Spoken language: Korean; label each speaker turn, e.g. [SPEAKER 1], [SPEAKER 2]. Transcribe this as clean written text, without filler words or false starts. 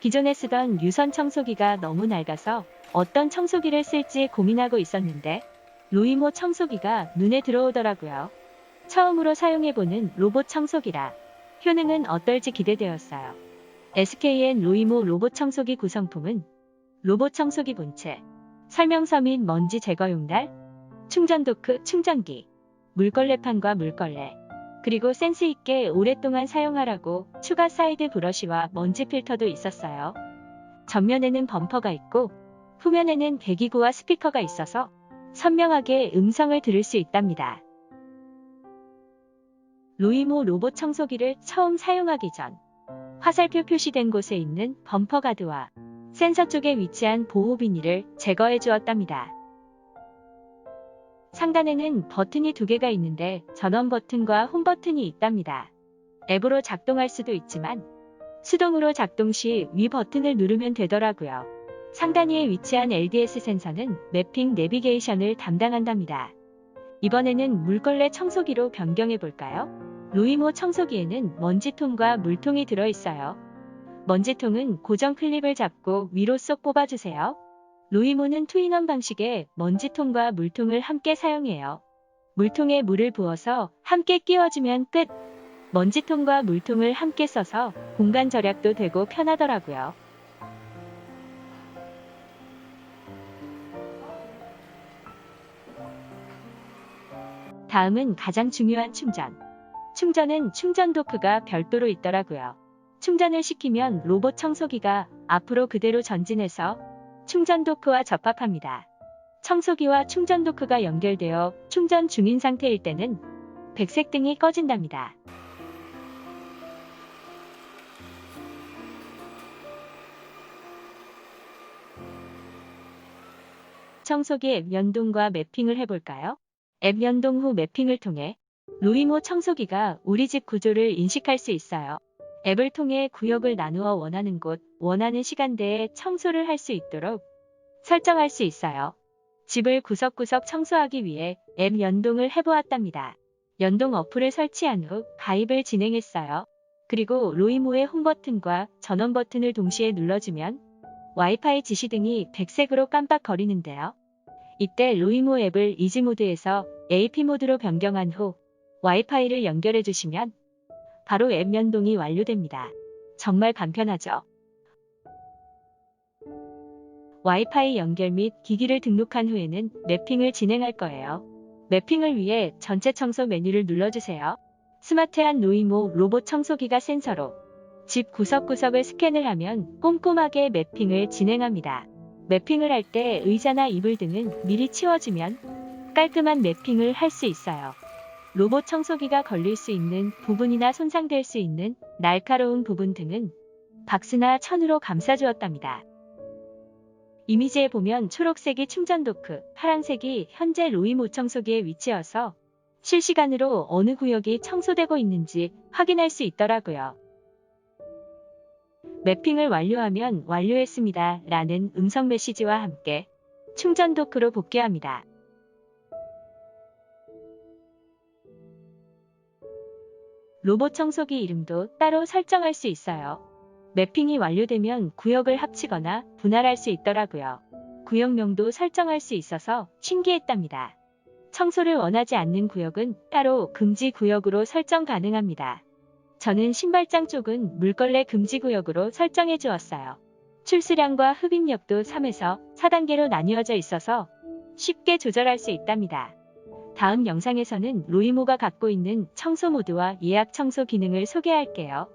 [SPEAKER 1] 기존에 쓰던 유선 청소기가 너무 낡아서 어떤 청소기를 쓸지 고민하고 있었는데 로이모 청소기가 눈에 들어오더라고요. 처음으로 사용해보는 로봇 청소기라 효능은 어떨지 기대되었어요. SKN 로이모 로봇 청소기 구성품은 로봇 청소기 본체, 설명서 및 먼지 제거용 날, 충전 도크, 충전기, 물걸레판과 물걸레, 그리고 센스 있게 오랫동안 사용하라고 추가 사이드 브러쉬와 먼지 필터도 있었어요. 전면에는 범퍼가 있고 후면에는 배기구와 스피커가 있어서 선명하게 음성을 들을 수 있답니다. 로이모 로봇 청소기를 처음 사용하기 전 화살표 표시된 곳에 있는 범퍼 가드와 센서 쪽에 위치한 보호 비닐을 제거해 주었답니다. 상단에는 버튼이 2개가 있는데 전원 버튼과 홈 버튼이 있답니다. 앱으로 작동할 수도 있지만 수동으로 작동 시 위 버튼을 누르면 되더라고요. 상단 위에 위치한 LDS 센서는 매핑 내비게이션을 담당한답니다. 이번에는 물걸레 청소기로 변경해 볼까요? 로이모 청소기에는 먼지통과 물통이 들어있어요. 먼지통은 고정 클립을 잡고 위로 쏙 뽑아주세요. 로이모는 투인원 방식의 먼지통과 물통을 함께 사용해요. 물통에 물을 부어서 함께 끼워주면 끝! 먼지통과 물통을 함께 써서 공간 절약도 되고 편하더라고요. 다음은 가장 중요한 충전. 충전은 충전 도크가 별도로 있더라고요. 충전을 시키면 로봇 청소기가 앞으로 그대로 전진해서 충전 도크와 접합합니다. 청소기와 충전 도크가 연결되어 충전 중인 상태일 때는 백색 등이 꺼진답니다. 청소기 앱 연동과 매핑을 해볼까요? 앱 연동 후 매핑을 통해 로이모 청소기가 우리 집 구조를 인식할 수 있어요. 앱을 통해 구역을 나누어 원하는 곳, 원하는 시간대에 청소를 할 수 있도록 설정할 수 있어요. 집을 구석구석 청소하기 위해 앱 연동을 해보았답니다. 연동 어플을 설치한 후 가입을 진행했어요. 그리고 로이모의 홈 버튼과 전원 버튼을 동시에 눌러주면 와이파이 지시등이 백색으로 깜빡거리는데요. 이때 로이모 앱을 이지 모드에서 AP 모드로 변경한 후 와이파이를 연결해 주시면 바로 앱 연동이 완료됩니다. 정말 간편하죠? 와이파이 연결 및 기기를 등록한 후에는 매핑을 진행할 거예요. 매핑을 위해 전체 청소 메뉴를 눌러주세요. 스마트한 로이모 로봇 청소기가 센서로 집 구석구석을 스캔을 하면 꼼꼼하게 매핑을 진행합니다. 매핑을 할 때 의자나 이불 등은 미리 치워주면 깔끔한 매핑을 할 수 있어요. 로봇 청소기가 걸릴 수 있는 부분이나 손상될 수 있는 날카로운 부분 등은 박스나 천으로 감싸주었답니다. 이미지에 보면 초록색이 충전 도크, 파란색이 현재 로이모 청소기의 위치여서 실시간으로 어느 구역이 청소되고 있는지 확인할 수 있더라고요. 매핑을 완료하면 완료했습니다 라는 음성 메시지와 함께 충전 도크로 복귀합니다. 로봇 청소기 이름도 따로 설정할 수 있어요. 매핑이 완료되면 구역을 합치거나 분할할 수 있더라고요. 구역명도 설정할 수 있어서 신기했답니다. 청소를 원하지 않는 구역은 따로 금지 구역으로 설정 가능합니다. 저는 신발장 쪽은 물걸레 금지 구역으로 설정해 주었어요. 출수량과 흡입력도 3에서 4단계로 나뉘어져 있어서 쉽게 조절할 수 있답니다. 다음 영상에서는 로이모가 갖고 있는 청소 모드와 예약 청소 기능을 소개할게요.